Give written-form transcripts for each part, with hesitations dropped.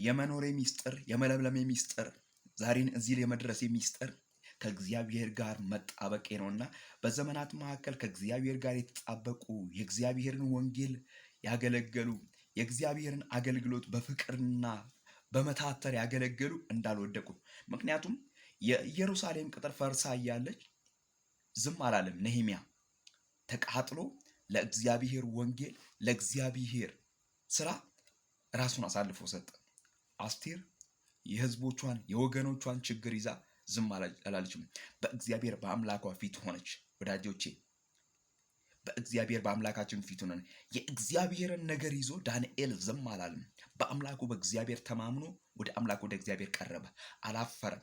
የመኖሬ ሚስጥር፣ የመለምለሜ ሚስጥር፣ ዛሬን እዚህ የመድረሴ ሚስጥር ከእግዚአብሔር ጋር መጣበቄ ነውና በዘመናት መካከል ከእግዚአብሔር ጋር የተጣበቁ የእግዚአብሔርን ወንጌል ያገለገሉ የእግዚአብሔርን አገልግሎት በፍቅርና በመታተር ያገለገሉ እንዳልወደቁ። ምክንያቱም የኢየሩሳሌም ቅጥር ፈርሳ እያለች ዝም አላለም ነህምያ። ተቃጥሎ ለእግዚአብሔር ወንጌል ለእግዚአብሔር ስራ ራሱን አሳልፎ ሰጠ። አስቴር የህዝቦቿን የወገኖቿን ችግር ይዛ ዝም አላለችም። በእግዚአብሔር በአምላኳ ፊት ሆነች። ወዳጆቼ በእግዚአብሔር በአምላካችን ፊት ሆነን የእግዚአብሔርን ነገር ይዞ ዳንኤል ዝም አላለም። በአምላኩ በእግዚአብሔር ተማምኖ ወደ አምላኩ ወደ እግዚአብሔር ቀረበ፣ አላፈረም።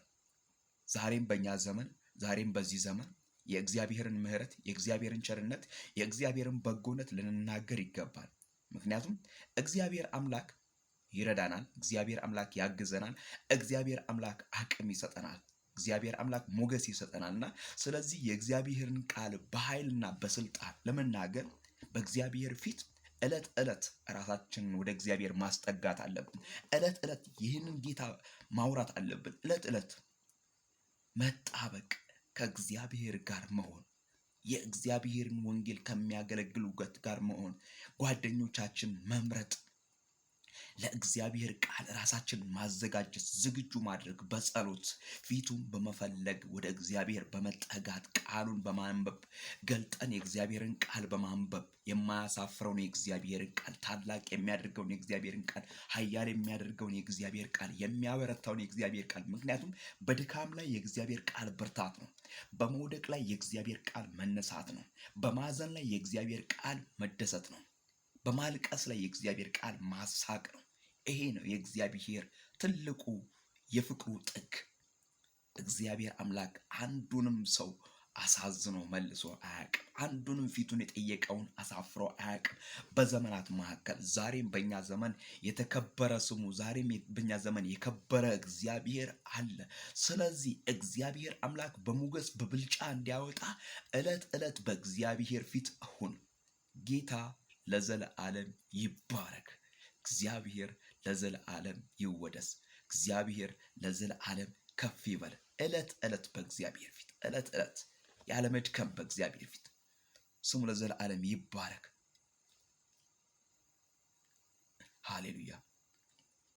ዛሬም በእኛ ዘመን ዛሬም በዚህ ዘመን የእግዚአብሔርን ምሕረት የእግዚአብሔርን ቸርነት የእግዚአብሔርን በጎነት ልንናገር ይገባል። ምክንያቱም እግዚአብሔር አምላክ ይረዳናል፣ እግዚአብሔር አምላክ ያግዘናል፣ እግዚአብሔር አምላክ አቅም ይሰጠናል፣ እግዚአብሔር አምላክ ሞገስ ይሰጠናልና ስለዚህ የእግዚአብሔርን ቃል በኃይልና በስልጣን ለመናገር በእግዚአብሔር ፊት ዕለት ዕለት ራሳችንን ወደ እግዚአብሔር ማስጠጋት አለብን። ዕለት ዕለት ይህንን ጌታ ማውራት አለብን። ዕለት ዕለት መጣበቅ፣ ከእግዚአብሔር ጋር መሆን፣ የእግዚአብሔርን ወንጌል ከሚያገለግሉ ጋር መሆን፣ ጓደኞቻችን መምረጥ፣ ለእግዚአብሔር ቃል ራሳችን ማዘጋጀት፣ ዝግጁ ማድረግ፣ በጸሎት ፊቱን በመፈለግ ወደ እግዚአብሔር በመጠጋት ቃሉን በማንበብ ገልጠን የእግዚአብሔርን ቃል በማንበብ የማያሳፍረውን የእግዚአብሔርን ቃል ታላቅ የሚያደርገውን የእግዚአብሔርን ቃል ኃያል የሚያደርገውን የእግዚአብሔር ቃል የሚያበረታውን የእግዚአብሔር ቃል። ምክንያቱም በድካም ላይ የእግዚአብሔር ቃል ብርታት ነው። በመውደቅ ላይ የእግዚአብሔር ቃል መነሳት ነው። በማዘን ላይ የእግዚአብሔር ቃል መደሰት ነው። በማልቀስ ላይ የእግዚአብሔር ቃል ማሳቅ ነው። ይሄ ነው የእግዚአብሔር ትልቁ የፍቅሩ ጥግ። እግዚአብሔር አምላክ አንዱንም ሰው አሳዝኖ መልሶ አያውቅም። አንዱንም ፊቱን የጠየቀውን አሳፍሮ አያውቅም። በዘመናት መካከል ዛሬም በእኛ ዘመን የተከበረ ስሙ ዛሬም በእኛ ዘመን የከበረ እግዚአብሔር አለ። ስለዚህ እግዚአብሔር አምላክ በሞገስ በብልጫ እንዲያወጣ ዕለት ዕለት በእግዚአብሔር ፊት ሁን። ጌታ ለዘለዓለም ይባረክ። እግዚአብሔር ለዘለዓለም ይወደስ። እግዚአብሔር ለዘለዓለም ከፍ ይበል። ዕለት ዕለት በእግዚአብሔር ፊት ዕለት ዕለት ያለ መድከም በእግዚአብሔር ፊት ስሙ ለዘለዓለም ይባረክ። ሃሌሉያ።